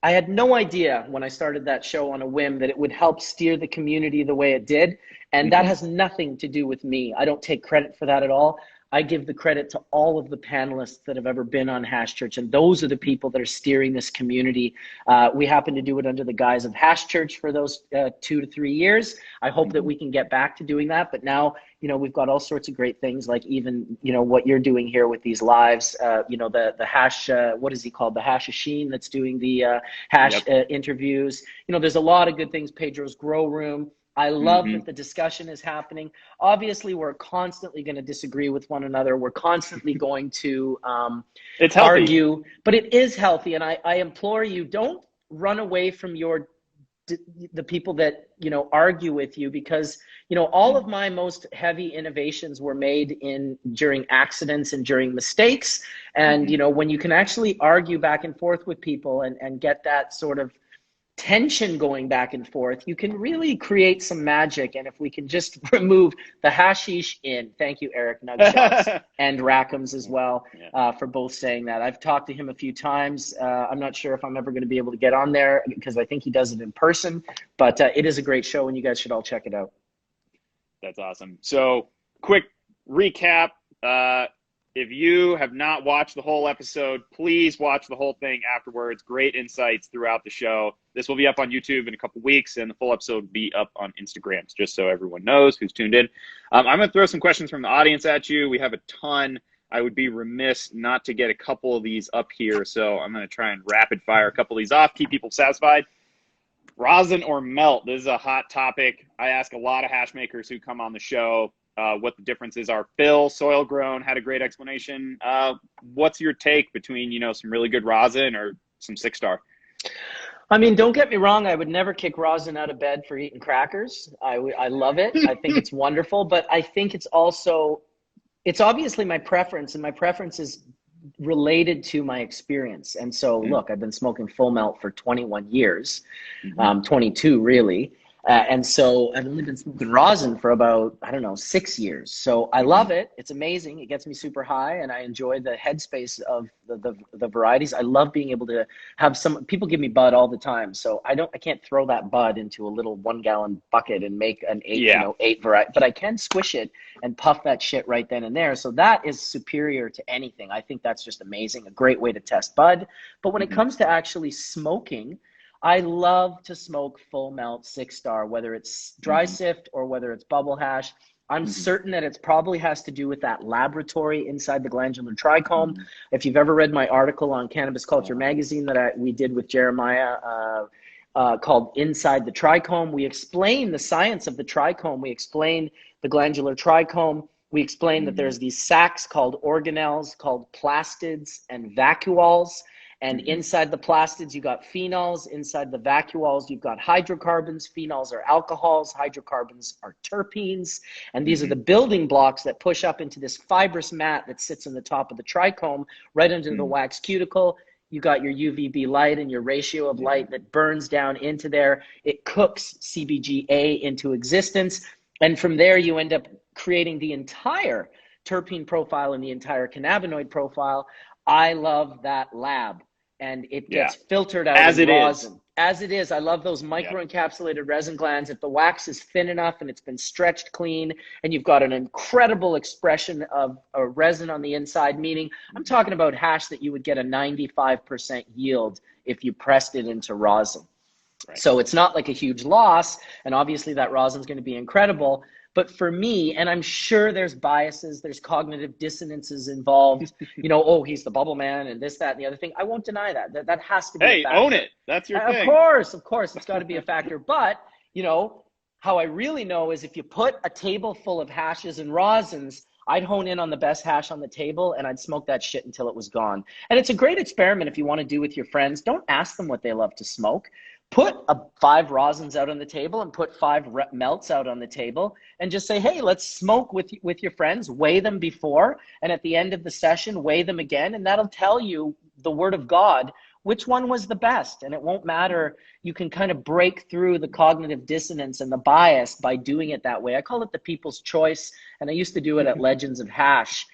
I had no idea when I started that show on a whim that it would help steer the community the way it did. And that has nothing to do with me. I don't take credit for that at all. I give the credit to all of the panelists that have ever been on Hash Church, and those are the people that are steering this community. We happen to do it under the guise of Hash Church for those 2 to 3 years. I hope that we can get back to doing that, but now, you know, we've got all sorts of great things, like even, you know, what you're doing here with these lives, you know, the Hash, what is he called? The Hashasheen that's doing the Hash interviews. You know, there's a lot of good things. Pedro's Grow Room. I love that the discussion is happening. Obviously, we're constantly going to disagree with one another. We're constantly going to it's healthy. argue, but it is healthy. And I implore you, don't run away from the people that, you know, argue with you, because, you know, all of my most heavy innovations were made during accidents and during mistakes. And, you know, when you can actually argue back and forth with people and get that sort of tension going back and forth, you can really create some magic. And if we can just remove the hashish thank you, Eric Nugshots, and Rackham's as well, for both saying that. I've talked to him a few times. I'm not sure if I'm ever going to be able to get on there, because I think he does it in person, but it is a great show and you guys should all check it out. That's awesome. So quick recap. If you have not watched the whole episode, please watch the whole thing afterwards. Great insights throughout the show. This will be up on YouTube in a couple weeks, and the full episode will be up on Instagram, just so everyone knows who's tuned in. I'm going to throw some questions from the audience at you. We have a ton. I would be remiss not to get a couple of these up here, so I'm going to try and rapid fire a couple of these off, keep people satisfied. Rosin or melt? This is a hot topic. I ask a lot of hash makers who come on the show what the differences are. Phil, Soil Grown, had a great explanation. What's your take between, you know, some really good rosin or some 6-star? I mean, don't get me wrong. I would never kick rosin out of bed for eating crackers. I love it. I think it's wonderful, but I think it's obviously my preference, and my preference is related to my experience. And so look, I've been smoking full melt for 21 years, 22 really. And so I've only been smoking rosin for about, I don't know, 6 years. So I love it. It's amazing. It gets me super high, and I enjoy the headspace of the varieties. I love being able to have people give me bud all the time. So I can't throw that bud into a little 1-gallon bucket and make an 8 variety, but I can squish it and puff that shit right then and there. So that is superior to anything. I think that's just amazing. A great way to test bud. But when it comes to actually smoking, I love to smoke full melt 6-star, whether it's dry sift or whether it's bubble hash. I'm certain that it probably has to do with that laboratory inside the glandular trichome. If you've ever read my article on Cannabis Culture magazine that we did with Jeremiah called Inside the Trichome, we explain the science of the trichome. We explain the glandular trichome. We explain that there's these sacs called organelles, called plastids and vacuoles. And inside the plastids, you got phenols. Inside the vacuoles, you've got hydrocarbons. Phenols are alcohols. Hydrocarbons are terpenes. And these are the building blocks that push up into this fibrous mat that sits on the top of the trichome, right under the wax cuticle. You got your UVB light and your ratio of light that burns down into there. It cooks CBGA into existence. And from there, you end up creating the entire terpene profile and the entire cannabinoid profile. I love that lab. And it gets filtered out as it rosin. As it is. I love those microencapsulated resin glands. If the wax is thin enough and it's been stretched clean and you've got an incredible expression of a resin on the inside, meaning I'm talking about hash that you would get a 95% yield if you pressed it into rosin. Right. So it's not like a huge loss. And obviously that rosin is going to be incredible. But for me, and I'm sure there's biases, there's cognitive dissonances involved, you know, oh, he's the bubble man and this, that, and the other thing. I won't deny that. That has to be a factor. Own it. That's your thing. Of course, it's got to be a factor. But, you know, how I really know is if you put a table full of hashes and rosins, I'd hone in on the best hash on the table and I'd smoke that shit until it was gone. And it's a great experiment if you want to do with your friends. Don't ask them what they love to smoke. Put 5 rosins out on the table and put 5 melts out on the table and just say, hey, let's smoke with your friends, weigh them before, and at the end of the session, weigh them again, and that'll tell you the word of God, which one was the best. And it won't matter. You can kind of break through the cognitive dissonance and the bias by doing it that way. I call it the people's choice, and I used to do it at Legends of Hash.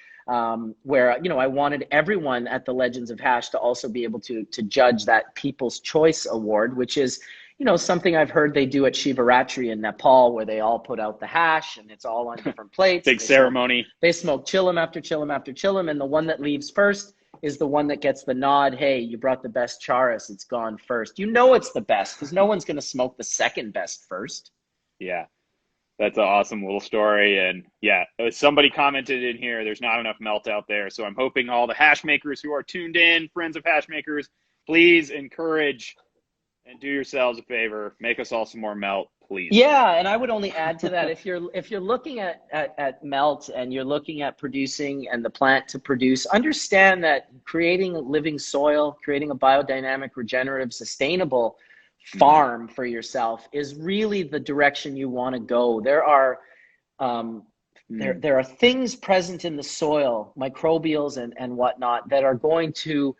Where, you know, I wanted everyone at the Legends of Hash to also be able to judge that People's Choice Award, which is, you know, something I've heard they do at Shivaratri in Nepal, where they all put out the hash and it's all on different plates. Big ceremony. They smoke chillum after chillum after chillum, and the one that leaves first is the one that gets the nod. Hey, you brought the best charas. It's gone first. You know it's the best because no one's going to smoke the second best first. Yeah. That's an awesome little story. And yeah, somebody commented in here, there's not enough melt out there. So I'm hoping all the hash makers who are tuned in, friends of hash makers, please encourage And do yourselves a favor, make us all some more melt, please. Yeah, and I would only add to that, if you're looking at melt and you're looking at producing and the plant to produce, understand that creating a living soil, creating a biodynamic, regenerative, sustainable farm for yourself is really the direction you want to go. There are there are things present in the soil, microbials and whatnot, that are going to,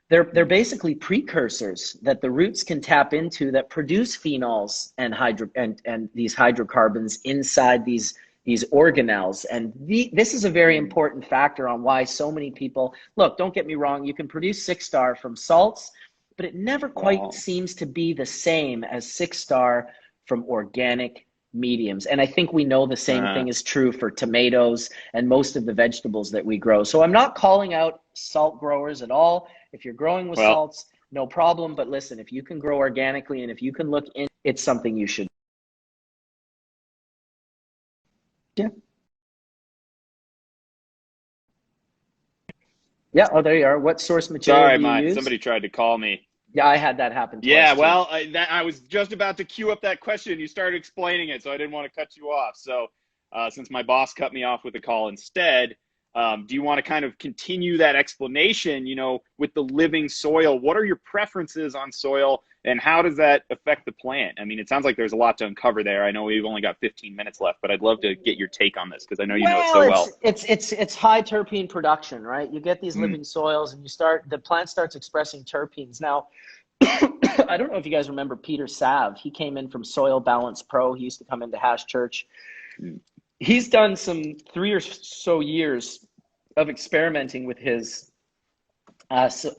they're basically precursors that the roots can tap into that produce phenols and these hydrocarbons inside these organelles. And this is a very important factor on why so many people, look, don't get me wrong, you can produce 6-star from salts, but it never quite seems to be the same as 6-star from organic mediums. And I think we know the same thing is true for tomatoes and most of the vegetables that we grow. So I'm not calling out salt growers at all. If you're growing with salts, no problem. But listen, if you can grow organically and if you can look in, it's something you should. Yeah. Yeah. Oh, there you are. What source material do you use? Somebody tried to call me. Yeah, I had that happen twice. Yeah, well, I was just about to queue up that question. You started explaining it, so I didn't want to cut you off. So since my boss cut me off with a call instead, do you want to kind of continue that explanation, with the living soil? What are your preferences on soil, and how does that affect the plant? I mean, it sounds like there's a lot to uncover there. I know we've only got 15 minutes left, but I'd love to get your take on this because I know you know it so well. It's high terpene production, right? You get these living soils and the plant starts expressing terpenes. Now, I don't know if you guys remember Peter Sav. He came in from Soil Balance Pro. He used to come into Hash Church. He's done some 3 or so years of experimenting with his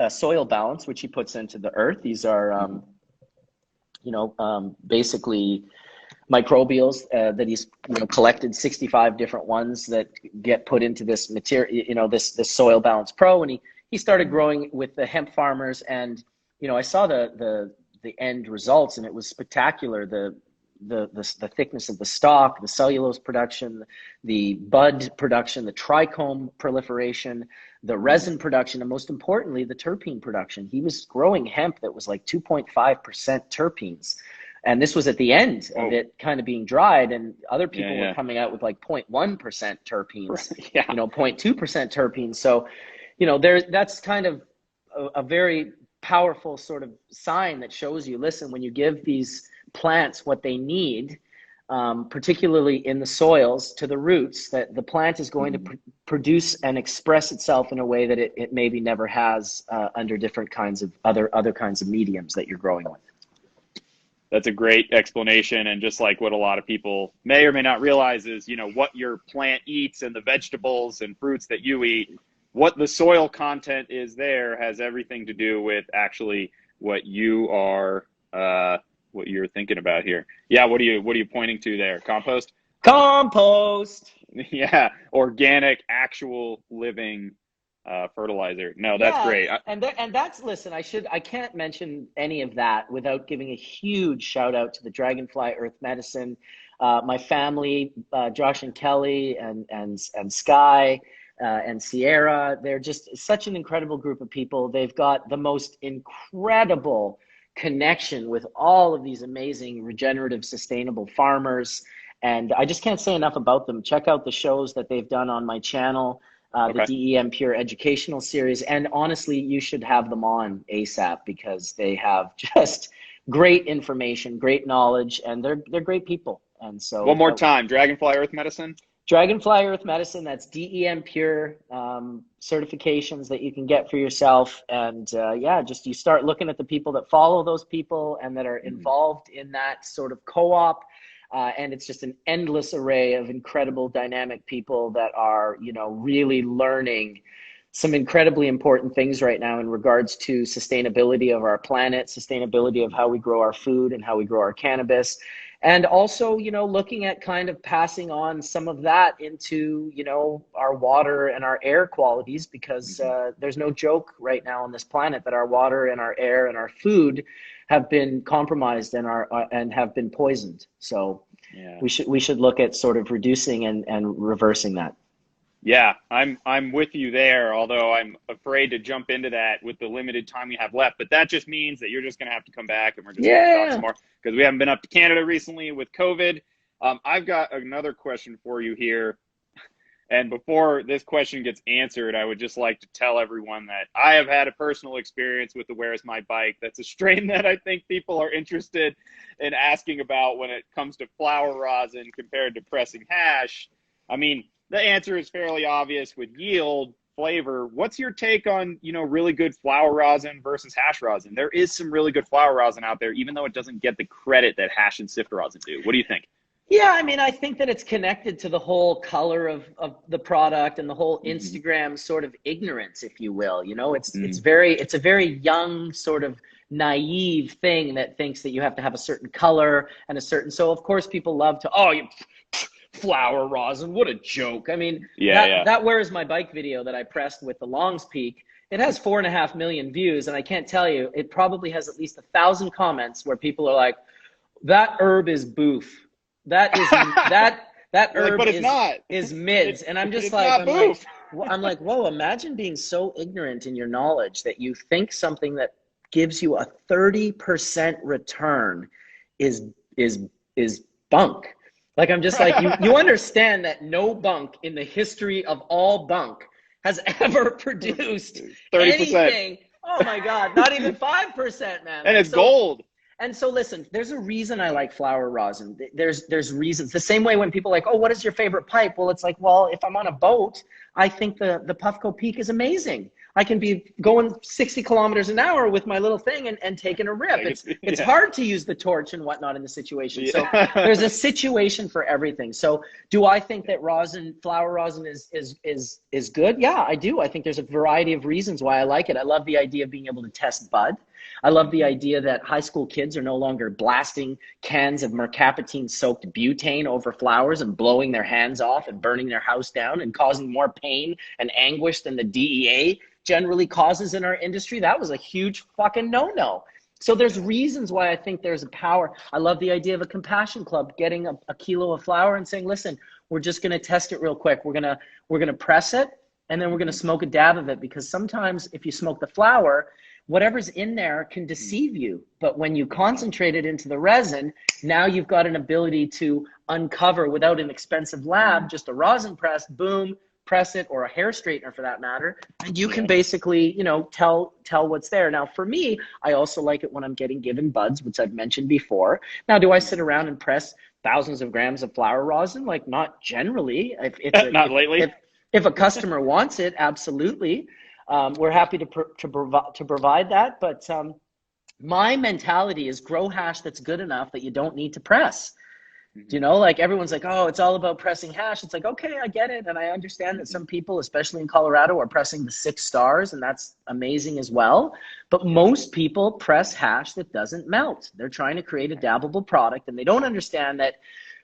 soil balance, which he puts into the earth. These are, basically microbials that he's collected 65 different ones that get put into this material, this Soil Balance Pro, and he started growing with the hemp farmers, and I saw the end results, and it was spectacular. The thickness of the stalk, the cellulose production, the bud production, the trichome proliferation, the resin production, and most importantly, the terpene production. He was growing hemp that was like 2.5% terpenes. And this was at the end of it kind of being dried, and other people were coming out with like 0.1% terpenes, 0.2% terpenes. So, that's kind of a very powerful sort of sign that shows you, listen, when you give these plants what they need, particularly in the soils, to the roots, that the plant is going to produce and express itself in a way that it maybe never has under different kinds of other kinds of mediums that you're growing with. That's a great explanation. And just like what a lot of people may or may not realize is, what your plant eats and the vegetables and fruits that you eat, what the soil content is there has everything to do with actually what you are, what you're thinking about here. Yeah. What are you pointing to there? Compost? Compost. Yeah. Organic, actual living fertilizer. No, that's great. And that's, listen, I can't mention any of that without giving a huge shout out to the Dragonfly Earth Medicine, my family, Josh and Kelly and Sky and Sierra. They're just such an incredible group of people. They've got the most incredible connection with all of these amazing regenerative, sustainable farmers. And I just can't say enough about them. Check out the shows that they've done on my channel. The DEM Pure Educational Series. And honestly, you should have them on ASAP because they have just great information, great knowledge, and they're great people. And so one more time, Dragonfly Earth Medicine? Dragonfly Earth Medicine, that's DEM Pure certifications that you can get for yourself. And just you start looking at the people that follow those people and that are involved in that sort of co-op. And it's just an endless array of incredible dynamic people that are, really learning some incredibly important things right now in regards to sustainability of our planet, sustainability of how we grow our food and how we grow our cannabis. And also, looking at kind of passing on some of that into, our water and our air qualities, because there's no joke right now on this planet that our water and our air and our food have been compromised and have been poisoned. So we should look at sort of reducing and reversing that. Yeah, I'm with you there, although I'm afraid to jump into that with the limited time we have left. But that just means that you're just going to have to come back and we're just going to talk some Yeah. more because we haven't been up to Canada recently with COVID. I've got another question for you here. And before this question gets answered, I would just like to tell everyone that I have had a personal experience with the Where's My Bike. That's a strain that I think people are interested in asking about when it comes to flower rosin compared to pressing hash. I mean, the answer is fairly obvious with yield, flavor. What's your take on, really good flower rosin versus hash rosin? There is some really good flower rosin out there, even though it doesn't get the credit that hash and sift rosin do. What do you think? Yeah, I mean, I think that it's connected to the whole color of the product and the whole Instagram sort of ignorance, if you will. It's a very young sort of naive thing that thinks that you have to have a certain color and a certain. So of course people love to, oh, you flower rosin, what a joke. I mean, that Where's My Bike video that I pressed with the Longs Peak, it has 4.5 million views, and I can't tell you, it probably has at least 1,000 comments where people are like, that herb is boof. That is that herb but it's not. Is mids, and I'm just like I'm like, whoa! Imagine being so ignorant in your knowledge that you think something that gives you a 30% return is bunk. Like, I'm just like, you understand that no bunk in the history of all bunk has ever produced 30%. Anything. Oh my God, not even 5%, man. And it's gold. And so listen, there's a reason I like flower rosin. There's reasons. The same way when people are like, oh, what is your favorite pipe? Well, it's like, well, if I'm on a boat, I think the Puffco Peak is amazing. I can be going 60 kilometers an hour with my little thing and taking a rip. It's hard to use the torch and whatnot in the situation. So there's a situation for everything. So do I think that flower rosin is good? Yeah, I do. I think there's a variety of reasons why I like it. I love the idea of being able to test bud. I love the idea that high school kids are no longer blasting cans of mercaptine-soaked butane over flowers and blowing their hands off and burning their house down and causing more pain and anguish than the DEA generally causes in our industry. That was a huge fucking no-no. So there's reasons why I think there's a power. I love the idea of a compassion club getting a kilo of flour and saying, listen, we're just going to test it real quick. We're going to press it, and then we're going to smoke a dab of it, because sometimes if you smoke the flower, whatever's in there can deceive you. But when you concentrate it into the resin, now you've got an ability to uncover without an expensive lab, just a rosin press, boom, press it, or a hair straightener for that matter. And you can basically, tell what's there. Now, for me, I also like it when I'm getting given buds, which I've mentioned before. Now, do I sit around and press thousands of grams of flower rosin? Like, not generally. Not lately. If a customer wants it, absolutely. We're happy to provide that, but my mentality is grow hash that's good enough that you don't need to press. Like everyone's like, oh, it's all about pressing hash. It's like, okay, I get it, and I understand that some people, especially in Colorado, are pressing the 6 stars, and that's amazing as well. But most people press hash that doesn't melt. They're trying to create a dabbable product, and they don't understand that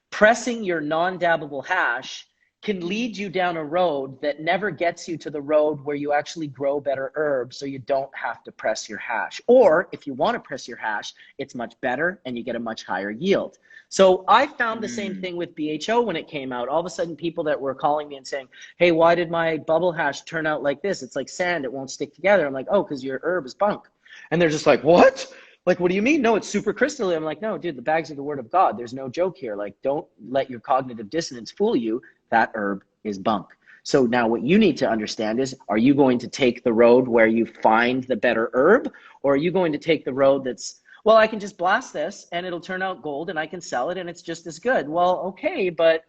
pressing your non-dabbable hash can lead you down a road that never gets you to the road where you actually grow better herbs, so you don't have to press your hash. Or if you want to press your hash, it's much better and you get a much higher yield. So I found the same thing with BHO when it came out. All of a sudden, people that were calling me and saying, hey, why did my bubble hash turn out like this? It's like sand, it won't stick together. I'm like, oh, because your herb is bunk. And they're just like, what? Like, what do you mean? No, it's super crystalline. I'm like, no, dude, the bags are the word of God. There's no joke here. Like, don't let your cognitive dissonance fool you. That herb is bunk. So now what you need to understand is, are you going to take the road where you find the better herb? Or are you going to take the road that's, well, I can just blast this and it'll turn out gold and I can sell it and it's just as good. Well, okay, but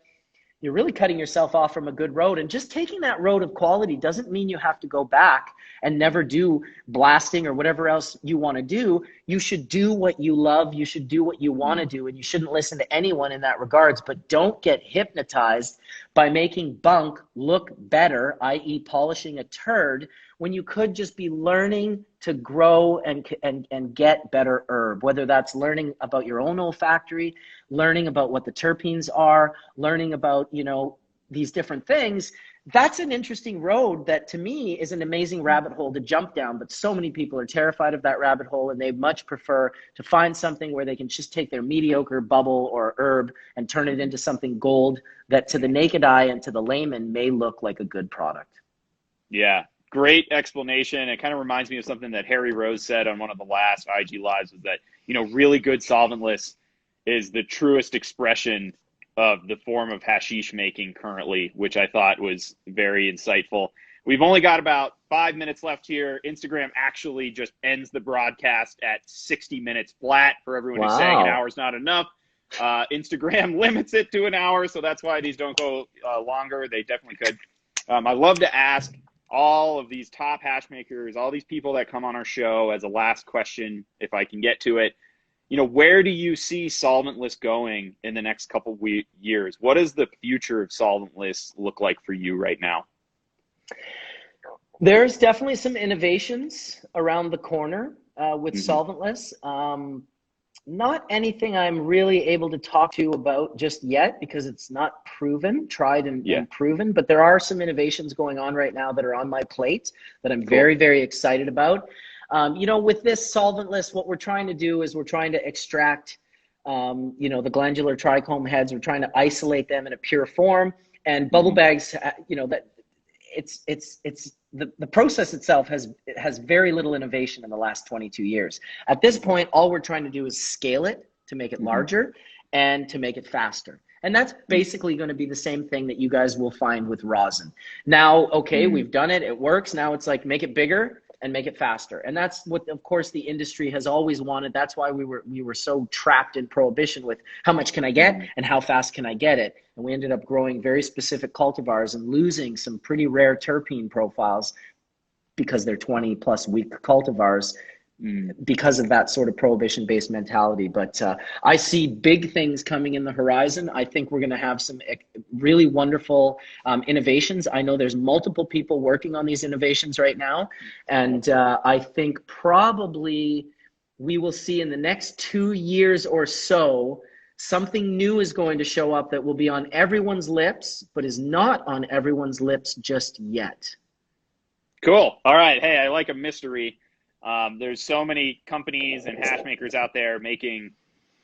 you're really cutting yourself off from a good road. And just taking that road of quality doesn't mean you have to go back and never do blasting or whatever else you want to do. You should do what you love. You should do what you want to do. And you shouldn't listen to anyone in that regards. But don't get hypnotized by making bunk look better, i.e. polishing a turd, when you could just be learning to grow and get better herb, whether that's learning about your own olfactory, learning about what the terpenes are, learning about, these different things. that's an interesting road that to me is an amazing rabbit hole to jump down, but so many people are terrified of that rabbit hole, and they much prefer to find something where they can just take their mediocre bubble or herb and turn it into something gold that to the naked eye and to the layman may look like a good product. Yeah, great explanation. It kind of reminds me of something that Harry Rose said on one of the last IG lives, was that, you know, really good solventless is the truest expression of the form of hashish making currently, which I thought was very insightful. We've only got about 5 minutes left here. Instagram actually just ends the broadcast at 60 minutes flat for everyone who's saying an hour is not enough. Instagram limits it to an hour, so that's why these don't go longer. They definitely could. I love to ask all of these top hash makers, all these people that come on our show, as a last question, if I can get to it, you know, where do you see solventless going in the next couple of years? What does the future of solventless look like for you right now? There's definitely some innovations around the corner with solventless. Not anything I'm really able to talk to you about just yet because it's not proven, tried and proven, but there are some innovations going on right now that are on my plate that I'm very, very excited about. You know, with this solventless, what we're trying to do is we're trying to extract, you know, the glandular trichome heads. We're trying to isolate them in a pure form. And bubble bags, you know, that the process itself has very little innovation in the last 22 years. At this point, all we're trying to do is scale it to make it larger and to make it faster. And that's basically going to be the same thing that you guys will find with rosin. Now, okay, we've done it. It works. Now it's like, make it bigger and make it faster. And that's what, of course, the industry has always wanted. That's why we were so trapped in prohibition with how much can I get and how fast can I get it. And we ended up growing very specific cultivars and losing some pretty rare terpene profiles because they're 20+ week cultivars because of that sort of prohibition-based mentality. But I see big things coming in the horizon. I think we're going to have some really wonderful innovations. I know there's multiple people working on these innovations right now. And I think probably we will see in the next 2 years or so, something new is going to show up that will be on everyone's lips, but is not on everyone's lips just yet. Cool. All right. Hey, I like a mystery. There's so many companies and hash makers out there making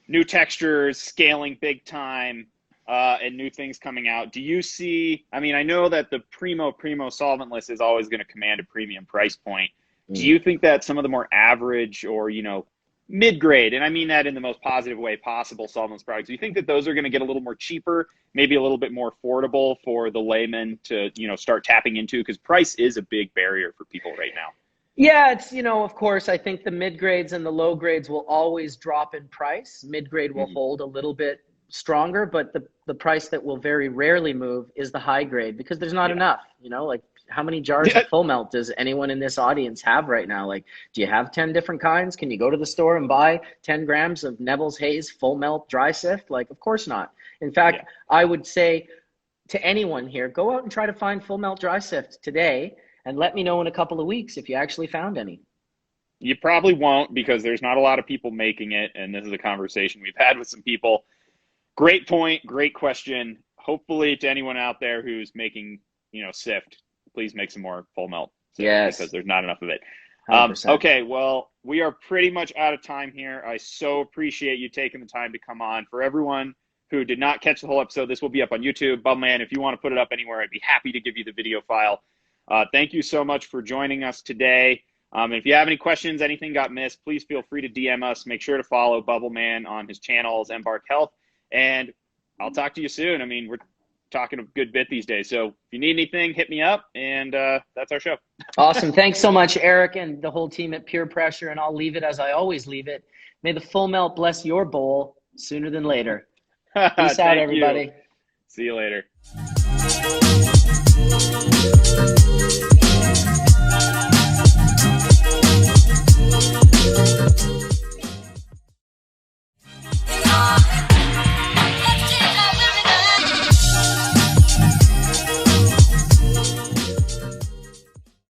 new textures, scaling big time, and new things coming out. Do you see, I mean, I know that the primo solventless is always going to command a premium price point. Do you think that some of the more average or, you know, mid-grade, and I mean that in the most positive way possible, solventless products, do you think that those are going to get a little more cheaper, maybe a little bit more affordable for the layman to, you know, start tapping into? Because price is a big barrier for people right now. Yeah, it's, you know, of course, I think the mid-grades and the low grades will always drop in price. Mid-grade will hold a little bit stronger, but the price that will very rarely move is the high grade because there's not enough, you know, like how many jars of full melt does anyone in this audience have right now? Like, do you have 10 different kinds? Can you go to the store and buy 10 grams of Neville's Haze full melt dry sift? Like, of course not. In fact, I would say to anyone here, go out and try to find full melt dry sift today. And let me know in a couple of weeks if you actually found any. You probably won't because there's not a lot of people making it. And this is a conversation we've had with some people. Great point. Great question. Hopefully to anyone out there who's making, you know, sift, please make some more full melt. Yes. Because there's not enough of it. 100%. Okay. Well, we are pretty much out of time here. I so appreciate you taking the time to come on. For everyone who did not catch the whole episode, this will be up on YouTube. Bubbleman, if you want to put it up anywhere, I'd be happy to give you the video file. Thank you so much for joining us today. And if you have any questions, anything got missed, please feel free to DM us. Make sure to follow Bubbleman on his channels, Embark Health. And I'll talk to you soon. I mean, we're talking a good bit these days. So if you need anything, hit me up. And that's our show. Awesome. Thanks so much, Eric, and the whole team at Pure Pressure. And I'll leave it as I always leave it. May the full melt bless your bowl sooner than later. Peace out, everybody. See you later.